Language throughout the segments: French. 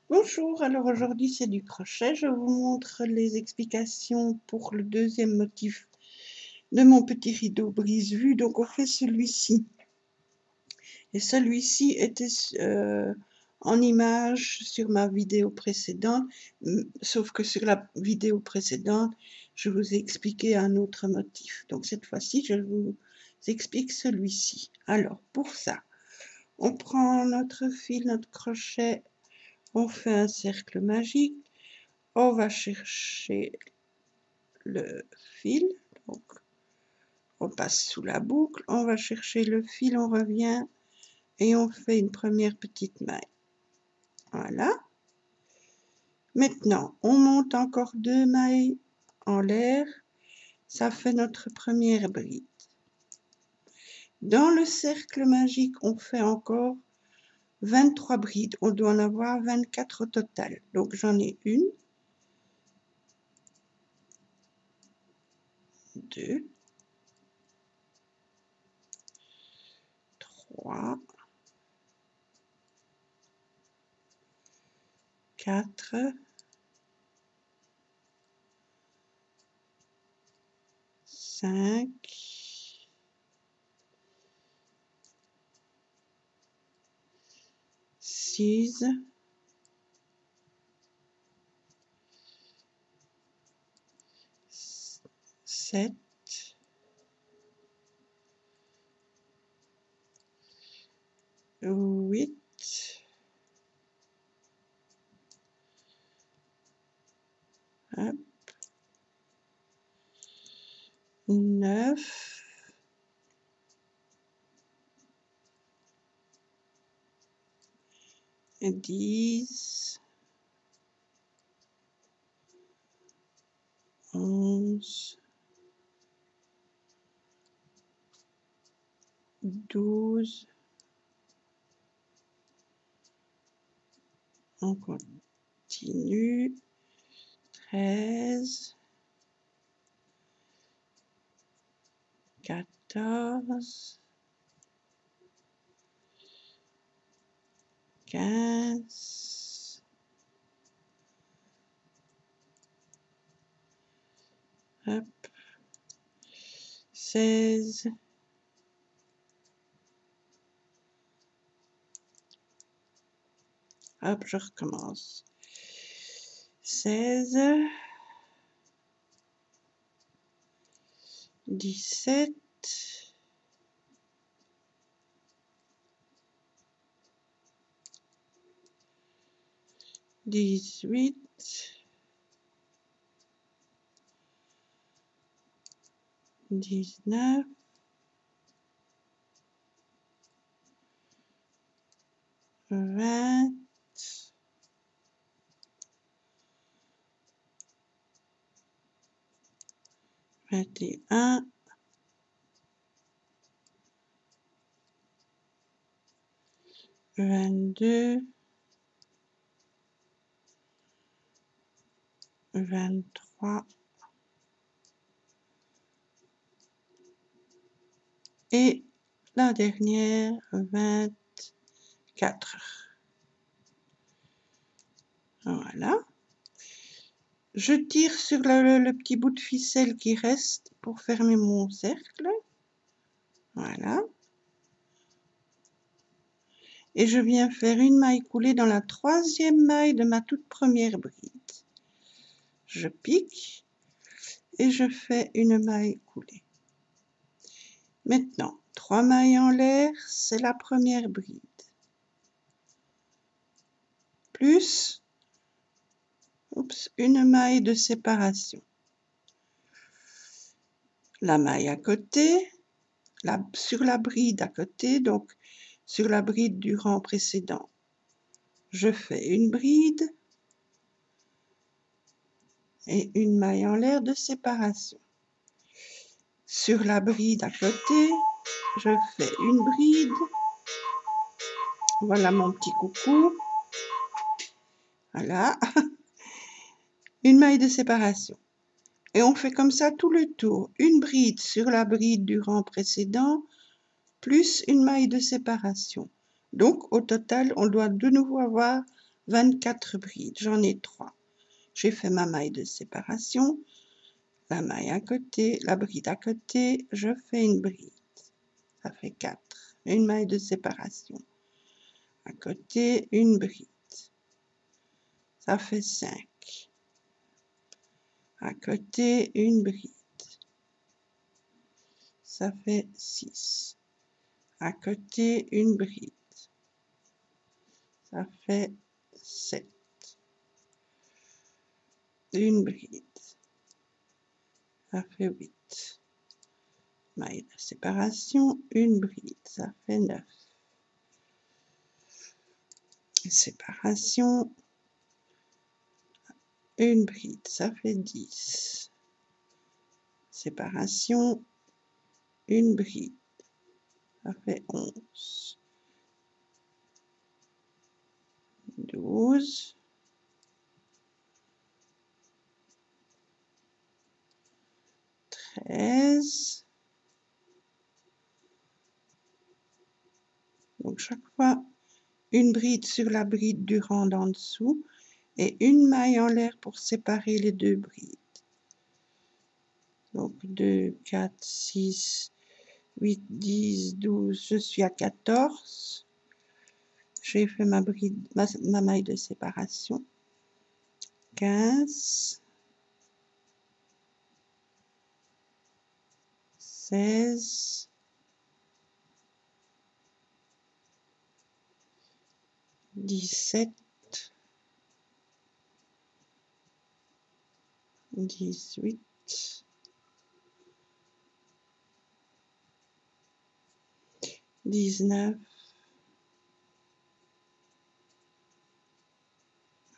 Bonjour, alors aujourd'hui c'est du crochet. Je vous montre les explications pour le deuxième motif de mon petit rideau brise-vue. Donc on fait celui-ci. Et celui-ci était en image sur ma vidéo précédente, sauf que sur la vidéo précédente, je vous ai expliqué un autre motif. Donc cette fois-ci, je vous explique celui-ci. Alors pour ça, on prend notre fil, notre crochet, on fait un cercle magique. On va chercher le fil, donc on passe sous la boucle, on va chercher le fil, on revient et on fait une première petite maille. Voilà. Maintenant, on monte encore 2 mailles en l'air, ça fait notre première bride. Dans le cercle magique, on fait encore 23 brides, on doit en avoir 24 au total. Donc j'en ai 1, 2, 3, 4, 5, 6, 7, 8, 9, 10, 11, 12, on continue, 13, 14, 15, 16, je recommence, 16, 17, 18, 19, 20, 21, 22, 23 et la dernière 24. Voilà. Je tire sur le petit bout de ficelle qui reste pour fermer mon cercle. Voilà. Et je viens faire une maille coulée dans la troisième maille de ma toute première bride. Je pique et je fais une maille coulée. Maintenant, 3 mailles en l'air, c'est la première bride. Plus une maille de séparation. La maille à côté, sur la bride à côté, donc sur la bride du rang précédent, je fais une bride et une maille en l'air de séparation. Sur la bride à côté, je fais une bride. Voilà mon petit coucou. Voilà. Une maille de séparation. Et on fait comme ça tout le tour. Une bride sur la bride du rang précédent, plus une maille de séparation. Donc, au total, on doit de nouveau avoir 24 brides. J'en ai 3. J'ai fait ma maille de séparation, la maille à côté, la bride à côté, je fais une bride. Ça fait 4. Une maille de séparation. À côté, une bride. Ça fait 5. À côté, une bride. Ça fait 6. À côté, une bride. Ça fait 7. Une bride. Ça fait 8. Maille de séparation, une bride. Ça fait 9. Séparation, une bride. Ça fait 10. Séparation, une bride. Ça fait 11. 12. 13. Donc chaque fois, une bride sur la bride du rang d'en dessous et une maille en l'air pour séparer les deux brides. Donc 2, 4, 6, 8, 10, 12, je suis à 14. J'ai fait ma bride, ma maille de séparation. 15, 16, 17, 18, 19,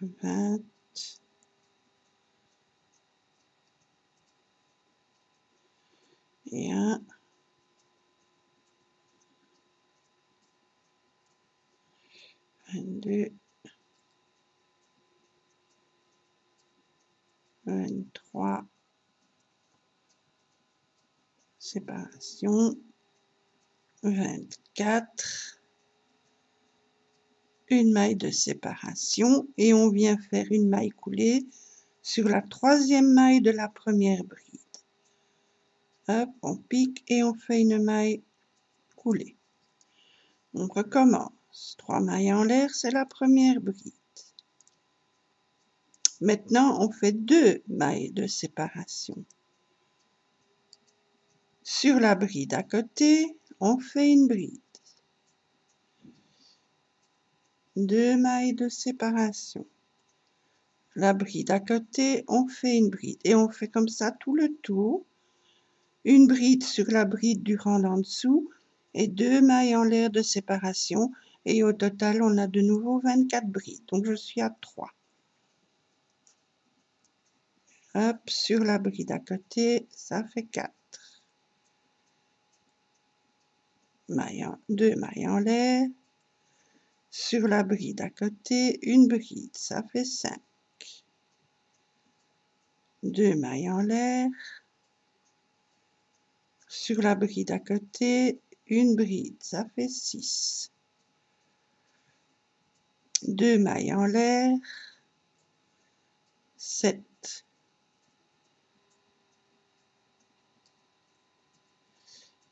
20, 21, 22, 23, séparation, 24, une maille de séparation et on vient faire une maille coulée sur la troisième maille de la première bride. Hop, on pique et on fait une maille coulée. On recommence. 3 mailles en l'air, c'est la première bride. Maintenant, on fait 2 mailles de séparation. Sur la bride à côté, on fait une bride. 2 mailles de séparation. La bride à côté, on fait une bride. Et on fait comme ça tout le tour. Une bride sur la bride du rang d'en dessous et 2 mailles en l'air de séparation. Et au total, on a de nouveau 24 brides. Donc, je suis à 3. Hop, sur la bride à côté, ça fait 4. 2 mailles en l'air. Sur la bride à côté, une bride, ça fait 5. 2 mailles en l'air. Sur la bride à côté, une bride, ça fait 6. 2 mailles en l'air. 7.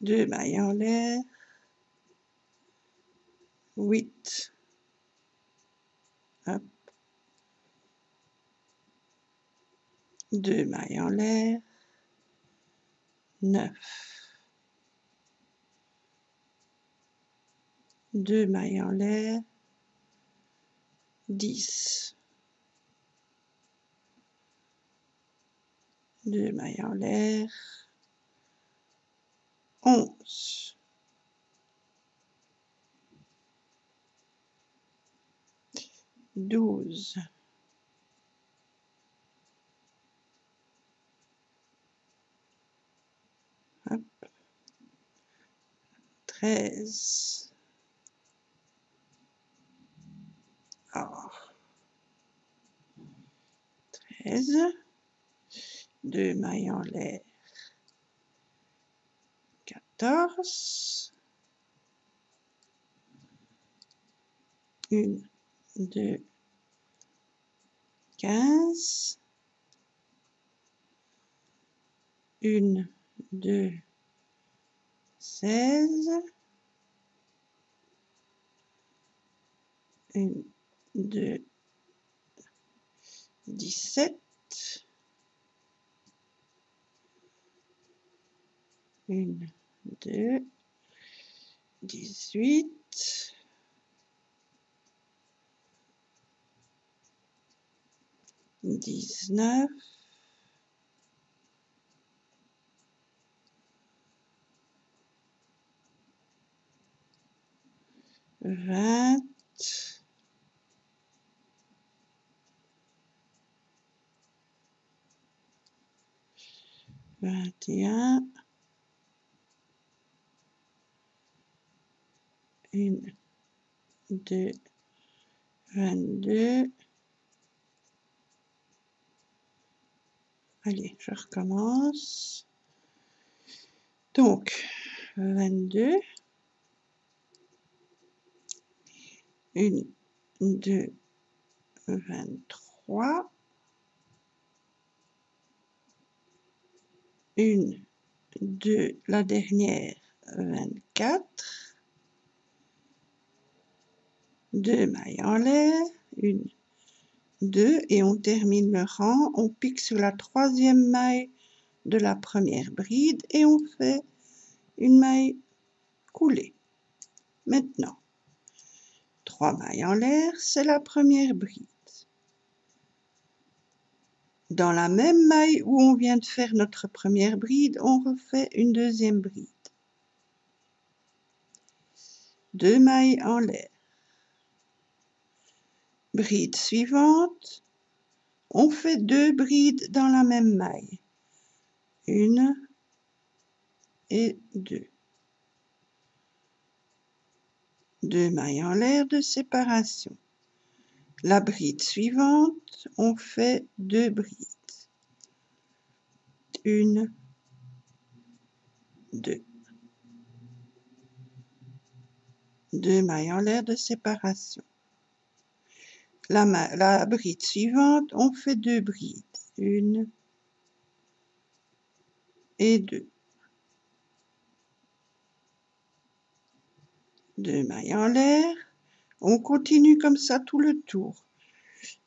2 mailles en l'air. 8. Hop. 2 mailles en l'air. 9. 2 mailles en l'air. 10. 2 mailles en l'air. 11. 12. 13. Alors, 13. 2 mailles en l'air. 14. 1, 2, 15, 1, 2, 16, 1, 2, 17, 1, 2, 18, 19, 20, 21, 1, 2, 22. Allez, je recommence. Donc, 22, 1, 2, 23, 1, 2, la dernière, 24, 2 mailles en l'air, 1, 2, et on termine le rang, on pique sur la troisième maille de la première bride et on fait une maille coulée. Maintenant, 3 mailles en l'air, c'est la première bride. Dans la même maille où on vient de faire notre première bride, on refait une deuxième bride. 2 mailles en l'air. Bride suivante, on fait 2 brides dans la même maille. 1 et 2. 2 mailles en l'air de séparation. La bride suivante, on fait 2 brides. 1, 2. 2 mailles en l'air de séparation. La bride suivante, on fait 2 brides. 1 et 2. 2 mailles en l'air. On continue comme ça tout le tour.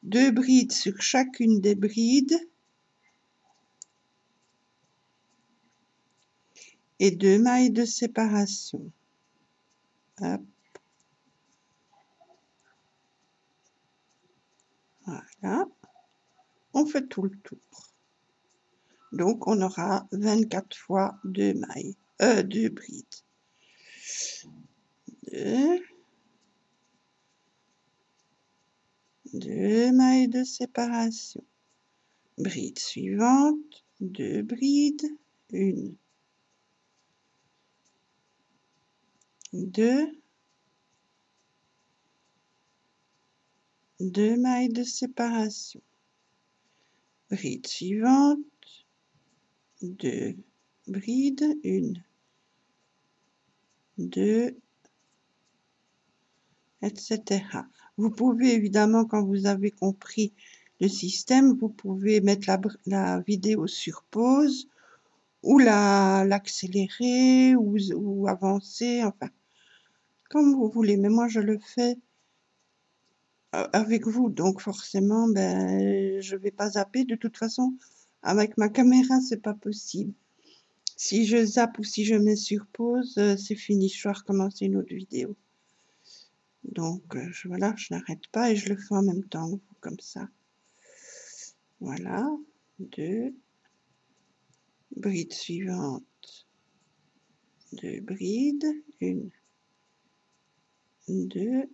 2 brides sur chacune des brides. Et 2 mailles de séparation. Hop. Voilà. On fait tout le tour. Donc, on aura 24 fois 2 mailles, 2 brides. 2 mailles de séparation. Bride suivante, 2 brides, 1, 2, 2 mailles de séparation. Bride suivante, 2 brides, 1, 2, etc. Vous pouvez évidemment, quand vous avez compris le système, vous pouvez mettre la vidéo sur pause ou l'accélérer ou avancer, enfin, comme vous voulez. Mais moi, je le fais avec vous, donc forcément, ben, je vais pas zapper. De toute façon, avec ma caméra, c'est pas possible. Si je zappe ou si je mets sur pause, c'est fini, je dois recommencer une autre vidéo. Donc voilà, je n'arrête pas et je le fais en même temps que vous, comme ça. Voilà, 2, bride suivante, 2 brides, 1, 2,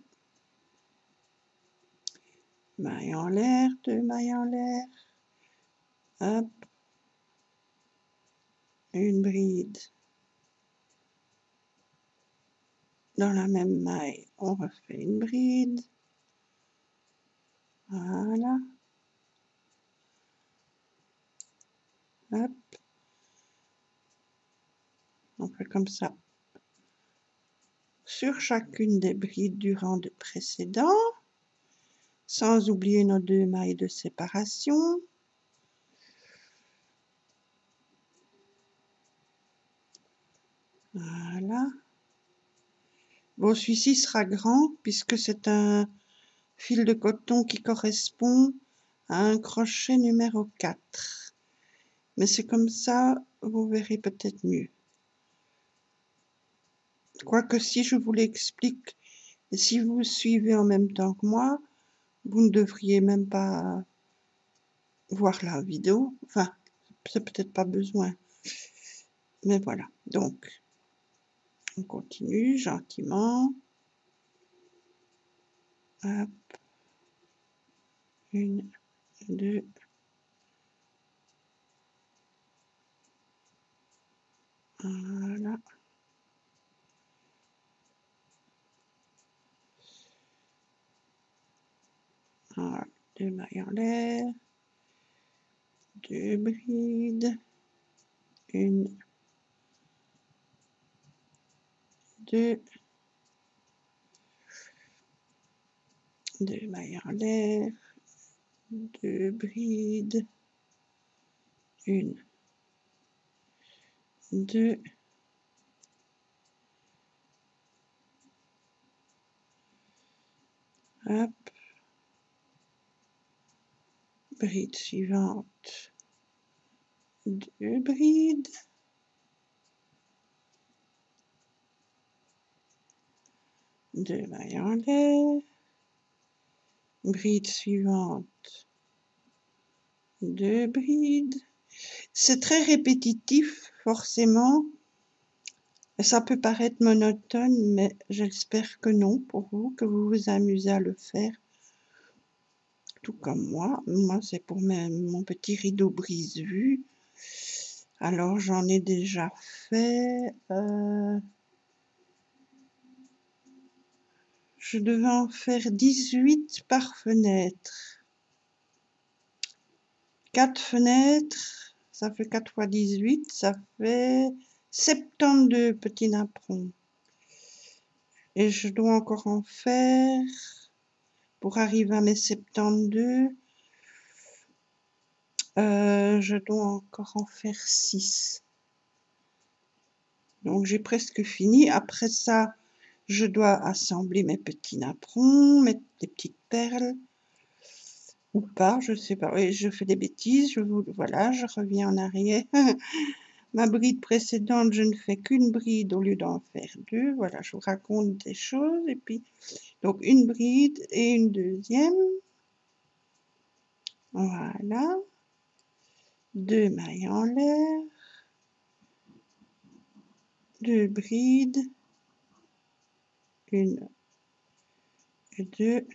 maille en l'air, 2 mailles en l'air, hop, une bride. Dans la même maille, on refait une bride. Voilà. Hop. On fait comme ça. Sur chacune des brides du rang précédent. sans oublier nos 2 mailles de séparation. Voilà. Bon, celui-ci sera grand puisque c'est un fil de coton qui correspond à un crochet numéro 4. Mais c'est comme ça, vous verrez peut-être mieux. Quoique si je vous l'explique, et si vous suivez en même temps que moi, vous ne devriez même pas voir la vidéo. Enfin, c'est peut-être pas besoin. Mais voilà. Donc, on continue gentiment. Hop. 1, 2. Voilà. Voilà. 2 mailles en l'air. 2 brides. 1, 2. 2 mailles en l'air. 2 brides. 1, 2. Hop. Bride suivante. 2 brides. 2 mailles en l'air. Bride suivante. 2 brides. C'est très répétitif, forcément. Ça peut paraître monotone, mais j'espère que non pour vous, que vous vous amusez à le faire. Tout comme moi. Moi, c'est pour mon petit rideau brise-vue. Alors, j'en ai déjà fait... je devais en faire 18 par fenêtre. 4 fenêtres, ça fait 4 fois 18, ça fait 72 petits napperons. Et je dois encore en faire, pour arriver à mes 72, je dois encore en faire 6. Donc j'ai presque fini. Après ça, je dois assembler mes petits napperons, mettre des petites perles. Ou pas, je sais pas. Oui, je fais des bêtises. Voilà, je reviens en arrière. Ma bride précédente, je ne fais qu'une bride au lieu d'en faire 2. Voilà, je vous raconte des choses. Et puis, donc une bride et une deuxième. Voilà. 2 mailles en l'air. 2 brides. 1 et 2.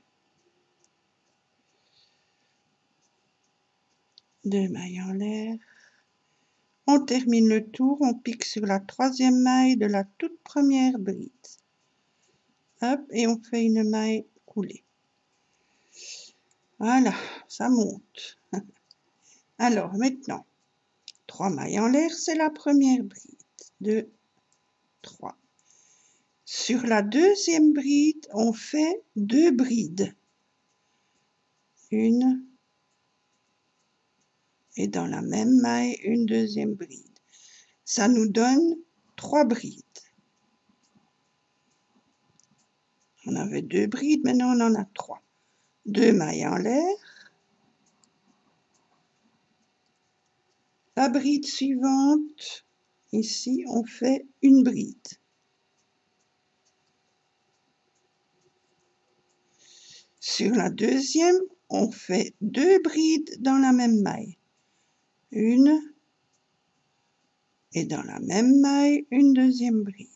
2 mailles en l'air. On termine le tour, on pique sur la 3e maille de la toute première bride. Hop, et on fait une maille coulée. Voilà, ça monte. Alors maintenant, 3 mailles en l'air, c'est la première bride. 2, 3. Sur la 2e bride, on fait 2 brides. Une, et dans la même maille, une 2e bride. Ça nous donne 3 brides. On avait 2 brides, maintenant on en a 3. 2 mailles en l'air. La bride suivante, ici, on fait une bride. Sur la 2e, on fait 2 brides dans la même maille. Une, et dans la même maille, une 2e bride.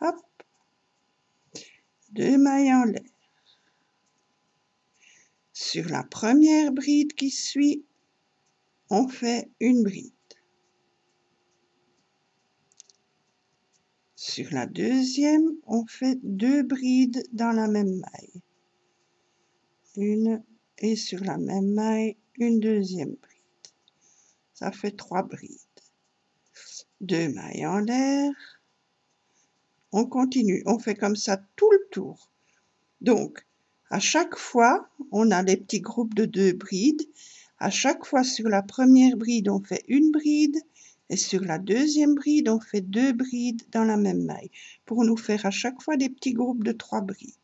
Hop, 2 mailles en l'air. Sur la première bride qui suit, on fait une bride. Sur la 2e, on fait 2 brides dans la même maille. Une, et sur la même maille, une 2e bride. Ça fait 3 brides. 2 mailles en l'air. On continue, on fait comme ça tout le tour. Donc, À chaque fois, on a les petits groupes de 2 brides. À chaque fois, sur la première bride, on fait une bride. Et sur la deuxième bride, on fait 2 brides dans la même maille. Pour nous faire à chaque fois des petits groupes de 3 brides.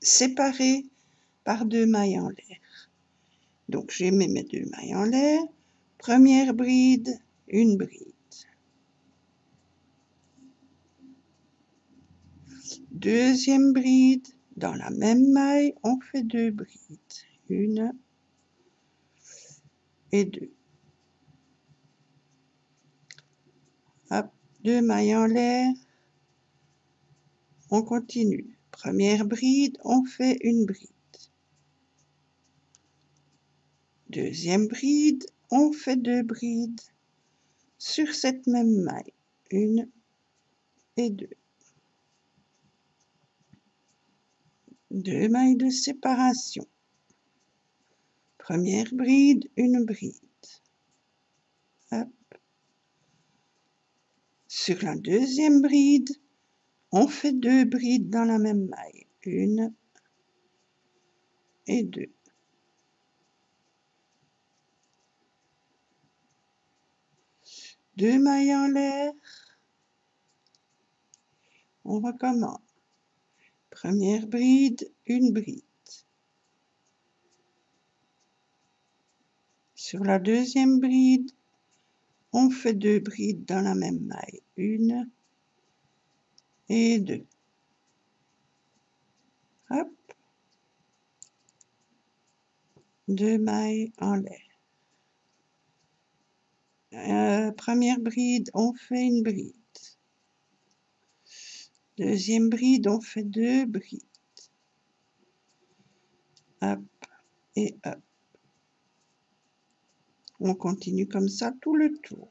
Séparés par 2 mailles en l'air. Donc, j'ai mis mes 2 mailles en l'air. Première bride, une bride. Deuxième bride, dans la même maille, on fait 2 brides. Une et deux. Hop, 2 mailles en l'air. On continue. Première bride, on fait une bride. Deuxième bride, on fait 2 brides sur cette même maille. Une et deux. 2 mailles de séparation. Première bride, une bride. Hop. Sur la deuxième bride, on fait 2 brides dans la même maille. Une et deux. Deux mailles en l'air. On recommence. Première bride, une bride. Sur la deuxième bride, on fait 2 brides dans la même maille. Une et deux. Hop. 2 mailles en l'air. Première bride, on fait une bride. Deuxième bride, on fait 2 brides. Hop et hop. On continue comme ça tout le tour.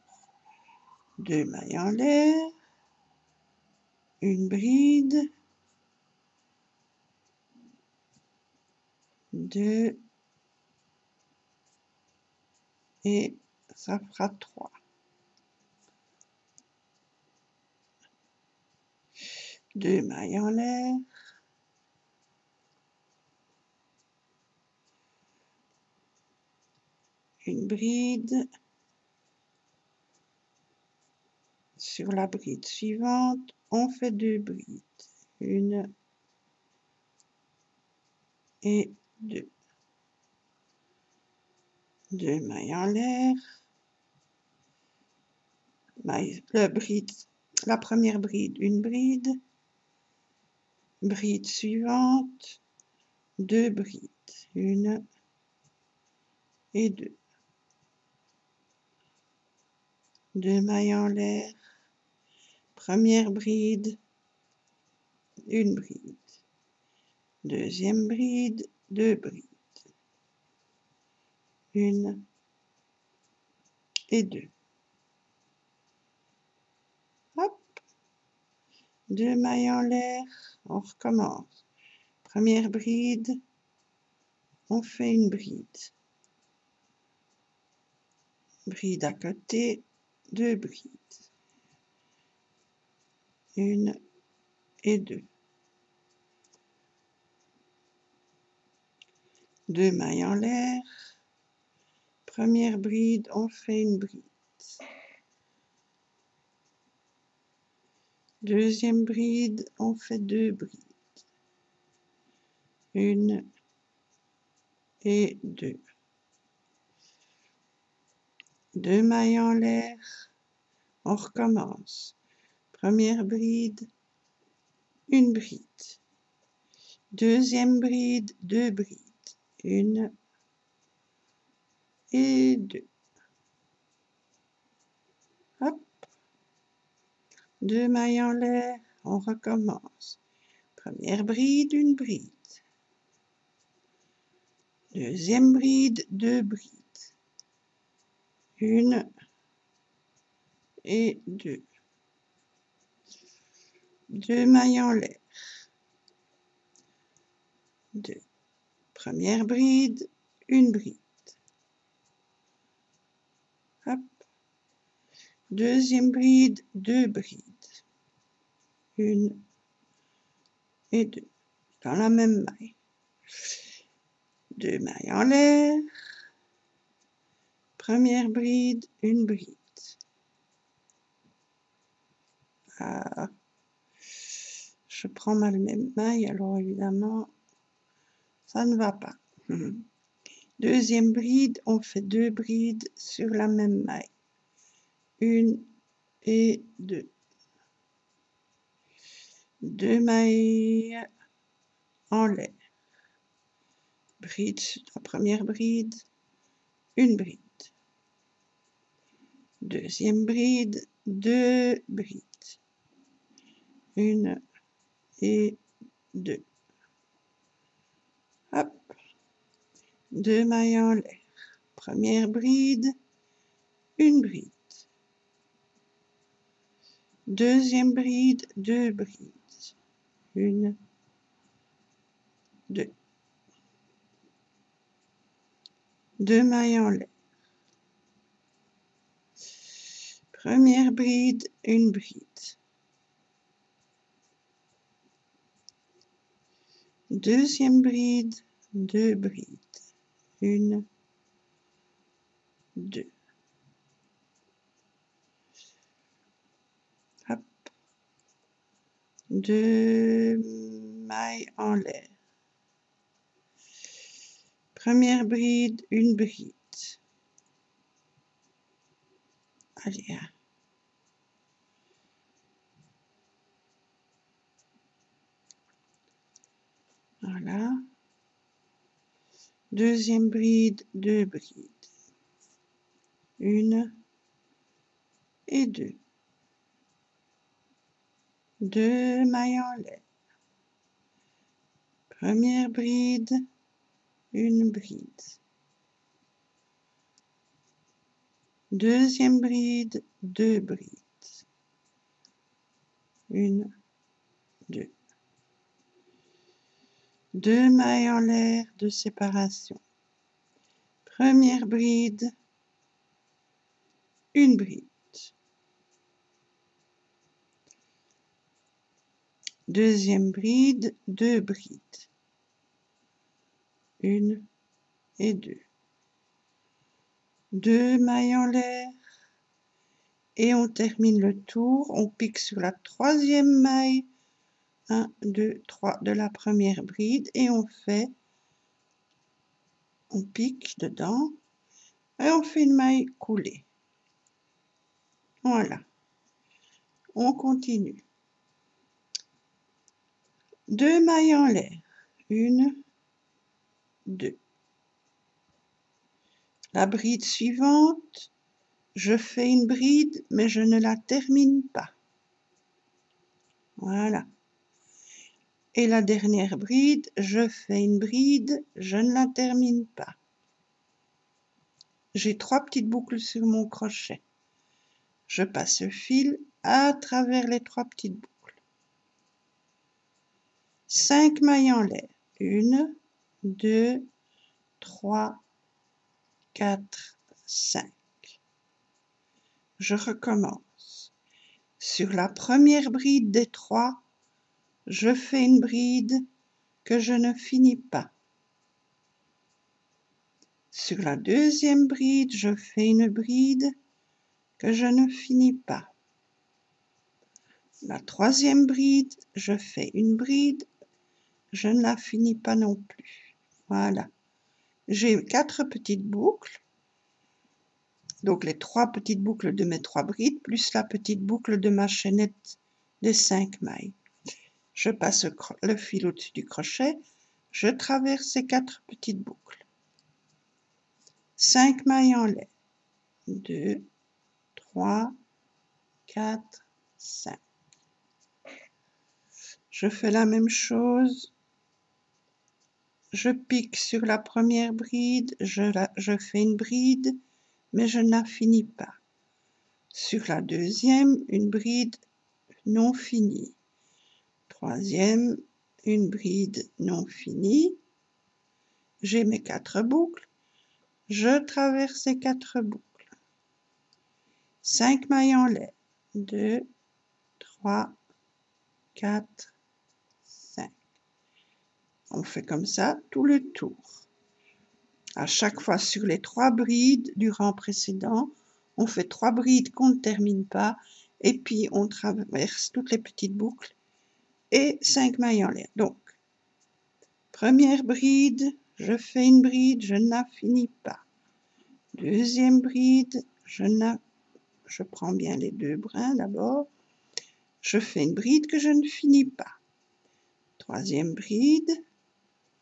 2 mailles en l'air. Une bride. 2 et ça fera 3. 2 mailles en l'air. Une bride. Sur la bride suivante, on fait 2 brides. Une et deux. 2 mailles en l'air. La première bride, une bride. Bride suivante, 2 brides. Une et deux. 2 mailles en l'air. Première bride, une bride. Deuxième bride, 2 brides. Une et deux. Hop. 2 mailles en l'air. On recommence. Première bride, on fait une bride. Bride à côté, 2 brides. Une et deux. 2 mailles en l'air. Première bride, on fait une bride. Deuxième bride, on fait 2 brides. Une et deux. 2 mailles en l'air. On recommence. Première bride, une bride. Deuxième bride, 2 brides. Une et deux. Hop. 2 mailles en l'air. On recommence. Première bride, une bride. Deuxième bride, 2 brides. Une et deux. 2 mailles en l'air. 2. Première bride, une bride. Hop. Deuxième bride, 2 brides. Une et deux. Dans la même maille. 2 mailles en l'air, première bride, une bride. Ah, je prends mal mes mailles, alors évidemment, ça ne va pas. Deuxième bride, on fait 2 brides sur la même maille. 1 et 2. 2 mailles en l'air. Bride sur la première bride, une bride. Deuxième bride, 2 brides. 1 et 2. Hop. 2 mailles en l'air. Première bride, une bride. Deuxième bride, 2 brides. 1, 2. 2 mailles en l'air. Première bride, une bride. Deuxième bride, 2 brides. 1, 2. Hop. 2 mailles en l'air. Première bride, une bride. Allez, voilà. Deuxième bride, 2 brides. 1 et 2. 2 mailles en l'air. Première bride, une bride. Deuxième bride, 2 brides. 1, 2. 2 mailles en l'air de séparation. Première bride, une bride. Deuxième bride, 2 brides. 1 et 2. 2 mailles en l'air. Et on termine le tour. On pique sur la troisième maille. 1, 2, 3 de la première bride. Et on pique dedans. Et on fait une maille coulée. Voilà. On continue. 2 mailles en l'air. 1, 2. La bride suivante, je fais une bride, mais je ne la termine pas. Voilà. Et la dernière bride, je fais une bride, je ne la termine pas. J'ai 3 petites boucles sur mon crochet. Je passe le fil à travers les 3 petites boucles. 5 mailles en l'air. 1, 2, 3, 4, 5. Je recommence. Sur la première bride des 3, je fais une bride que je ne finis pas. Sur la deuxième bride, je fais une bride que je ne finis pas. La troisième bride, je fais une bride, je ne la finis pas non plus. Voilà. J'ai 4 petites boucles. Donc les 3 petites boucles de mes 3 brides, plus la petite boucle de ma chaînette de 5 mailles. Je passe le fil au-dessus du crochet, je traverse ces 4 petites boucles. 5 mailles en l'air. 2, 3, 4, 5. Je fais la même chose. Je pique sur la première bride, je fais une bride, mais je ne la finis pas. Sur la deuxième, une bride non finie. Troisième, une bride non finie. J'ai mes 4 boucles. Je traverse ces 4 boucles. 5 mailles en l'air. 2, 3, 4, 5. On fait comme ça tout le tour. À chaque fois sur les 3 brides du rang précédent, on fait 3 brides qu'on ne termine pas et puis on traverse toutes les petites boucles et 5 mailles en l'air. Donc, première bride, je fais une bride, je ne la finis pas. Deuxième bride, je prends bien les 2 brins d'abord. Je fais une bride que je ne finis pas. Troisième bride,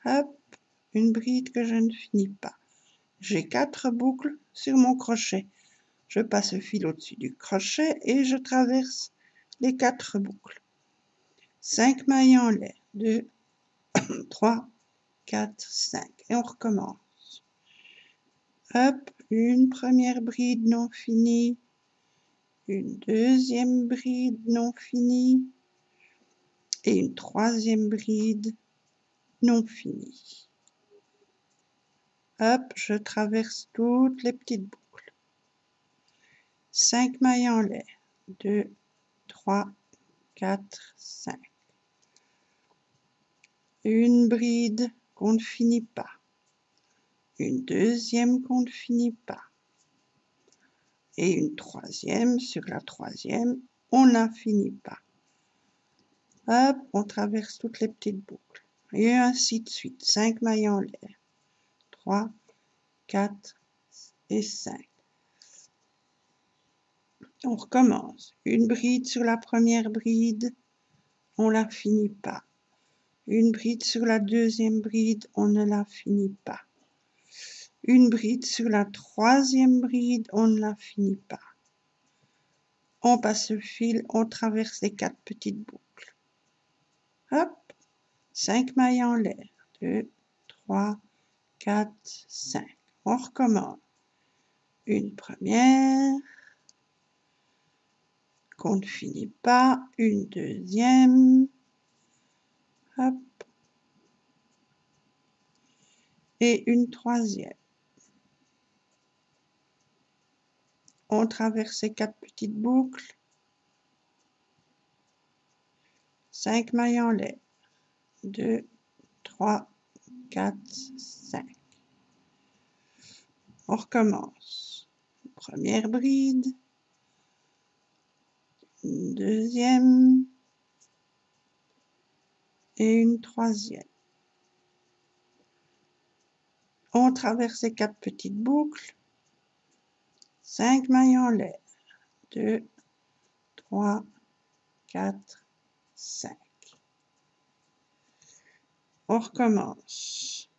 hop, une bride que je ne finis pas. J'ai 4 boucles sur mon crochet. Je passe le fil au-dessus du crochet et je traverse les 4 boucles. 5 mailles en l'air. 2, 3, 4, 5. Et on recommence. Hop, une première bride non finie. Une deuxième bride non finie. Et une troisième bride non finie. Hop, je traverse toutes les petites boucles. 5 mailles en l'air. 2, 3, 4, 5. Une bride qu'on ne finit pas. Une deuxième qu'on ne finit pas. Et une troisième, sur la troisième, on ne la finit pas. Hop, on traverse toutes les petites boucles. Et ainsi de suite. 5 mailles en l'air. 3, 4 et 5. On recommence. Une bride sur la première bride, on ne la finit pas. Une bride sur la deuxième bride, on ne la finit pas. Une bride sur la troisième bride, on ne la finit pas. On passe le fil, on traverse les 4 petites boucles. Hop, 5 mailles en l'air. 2, 3, 4, 5. On recommence. Une première qu'on ne finit pas. Une deuxième. Hop. Et une troisième. On traverse ces 4 petites boucles. 5 mailles en l'air. 2, 3, 4, 5. On recommence. Première bride. Une deuxième. Et une troisième. On traverse ces 4 petites boucles. 5 mailles en l'air. 2, 3, 4, 5. On recommence.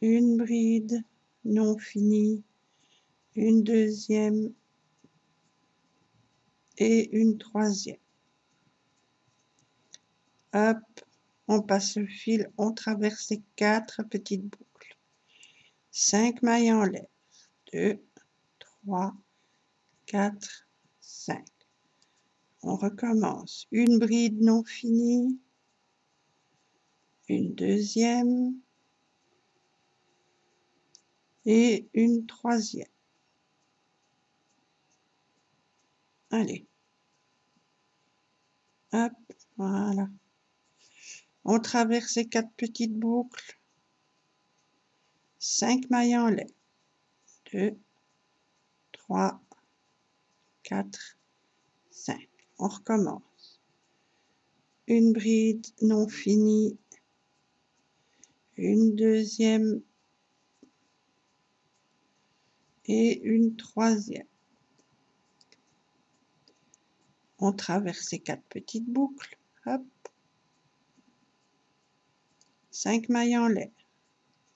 Une bride non finie, une deuxième et une troisième. Hop, on passe le fil, on traverse les 4 petites boucles. 5 mailles en l'air. 2, 3, 4, 5. On recommence. Une bride non finie, une deuxième et une troisième. Allez. Hop, voilà. On traverse les 4 petites boucles. 5 mailles en l'air. 2, 3, 4, 5. On recommence. Une bride non finie, une deuxième et une troisième. On traverse les 4 petites boucles. Hop. 5 mailles en l'air.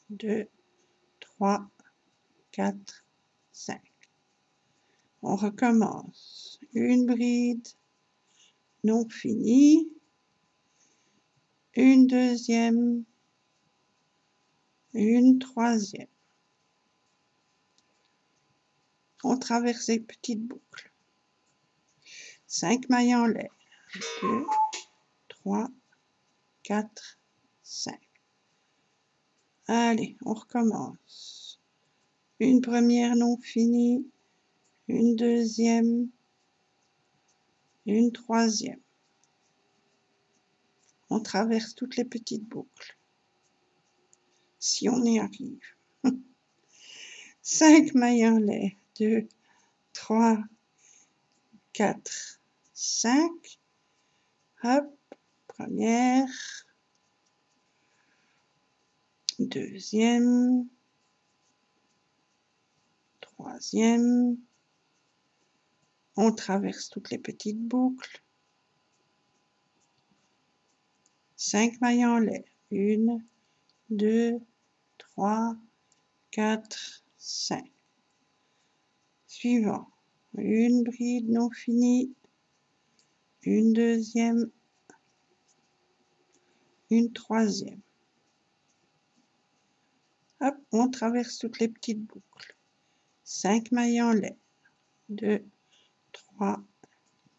2, 3, 4, 5. On recommence. Une bride non finie, une deuxième, une troisième. On traverse les petites boucles. 5 mailles en l'air. 2, 3, 4, 5. Allez, on recommence. Une première non finie, une deuxième, une troisième. On traverse toutes les petites boucles. si on y arrive. 5 mailles en l'air, 2, 3, 4, 5. Hop, première, deuxième, troisième. On traverse toutes les petites boucles. 5 mailles en l'air, 1, 2, 3, 4, 5. Suivant, une bride non finie, une deuxième, une troisième. Hop, on traverse toutes les petites boucles. 5 mailles en l'air, 2, 3,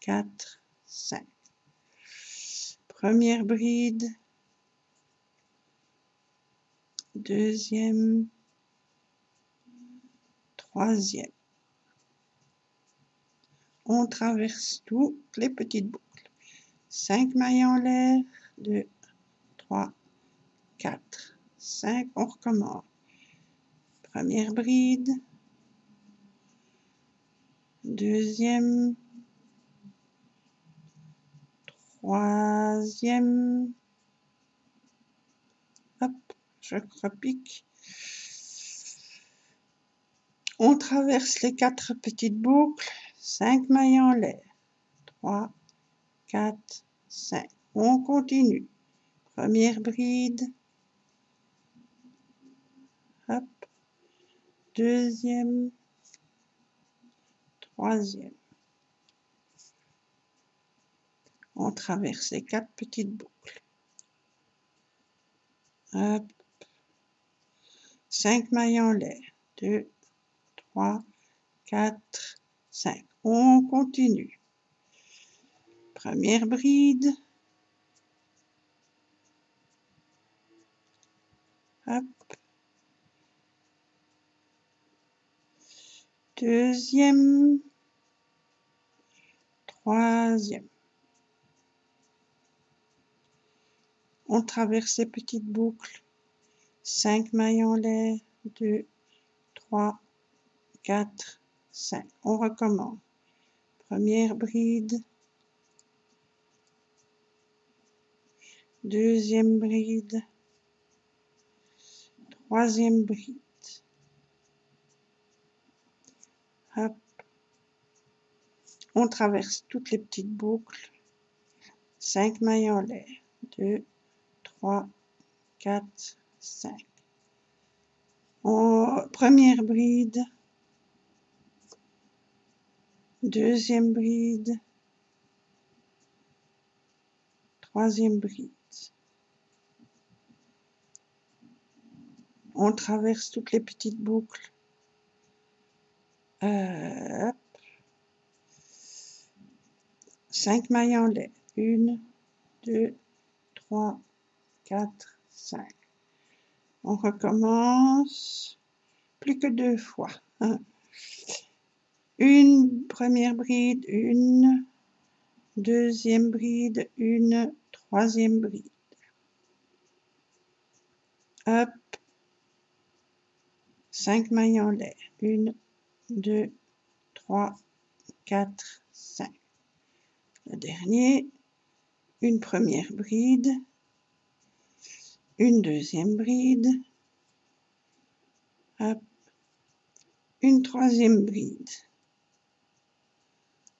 4, 5. Première bride, deuxième, troisième. On traverse toutes les petites boucles. 5 mailles en l'air, 2, 3, 4, 5. On recommence. Première bride, deuxième, troisième. Hop, je repique. On traverse les 4 petites boucles. 5 mailles en l'air. 3, 4, 5. On continue. Première bride. Hop. Deuxième. Troisième. On traverse les 4 petites boucles. Hop. 5 mailles en l'air. 2, 3, 4, 5. On continue. Première bride. Hop. Deuxième. Troisième. On traverse les petites boucles. 5 mailles en l'air. 2, 3, 4, 5. On recommence. Première bride. Deuxième bride. Troisième bride. Hop. On traverse toutes les petites boucles. 5 mailles en l'air. 2, 3, 4, 5. Première bride. Deuxième bride. Troisième bride. On traverse toutes les petites boucles. Hop. 5 mailles en l'air. 1, 2, 3, 4, 5. On recommence. Plus que 2 fois. Une première bride, une deuxième bride, une troisième bride. Hop. 5 mailles en l'air. 1, 2, 3, 4, 5. Le dernier, une première bride, une deuxième bride, hop, une troisième bride.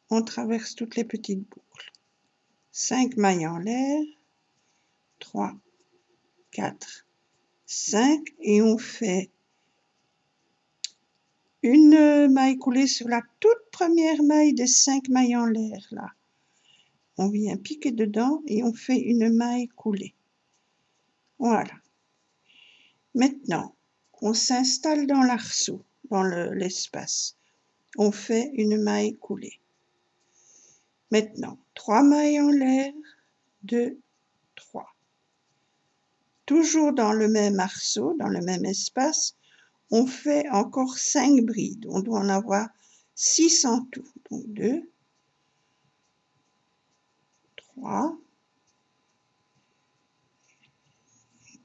On traverse toutes les petites boucles. 5 mailles en l'air, 3, 4, 5 et on fait une maille coulée sur la toute première maille des 5 mailles en l'air là. On vient piquer dedans et on fait une maille coulée. Voilà. Maintenant, on s'installe dans l'arceau, dans l'espace. On fait une maille coulée. Maintenant, 3 mailles en l'air, 2, 3. Toujours dans le même arceau, dans le même espace, on fait encore 5 brides. On doit en avoir 6 en tout. Donc 2, 3,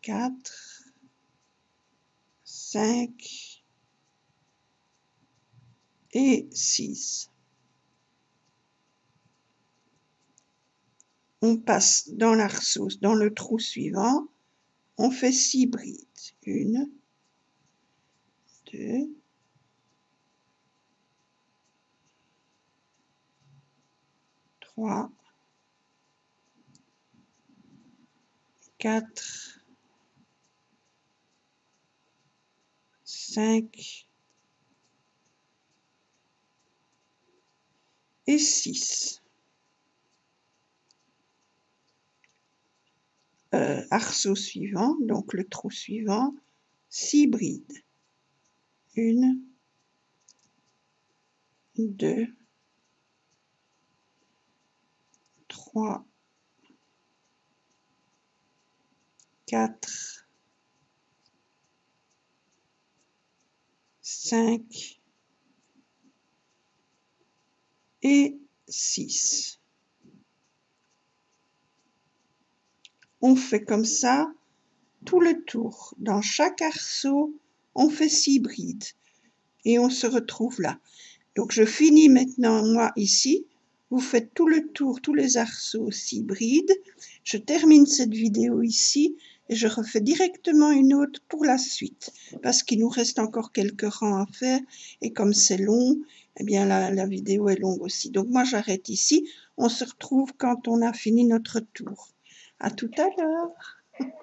4, 5 et 6. On passe dans l'arceau, dans le trou suivant, on fait 6 brides. 1, 2, 3, 4, 5 et 6. Arceau suivant, donc le trou suivant, 6 brides. 1, 2, 3, 4, 5 et 6. On fait comme ça tout le tour. Dans chaque arceau, on fait 6 brides et on se retrouve là. Donc je finis maintenant moi ici. Vous faites tout le tour, tous les arceaux, 6 brides. Je termine cette vidéo ici et je refais directement une autre pour la suite parce qu'il nous reste encore quelques rangs à faire et comme c'est long, eh bien la vidéo est longue aussi. Donc moi j'arrête ici. On se retrouve quand on a fini notre tour. À tout à l'heure.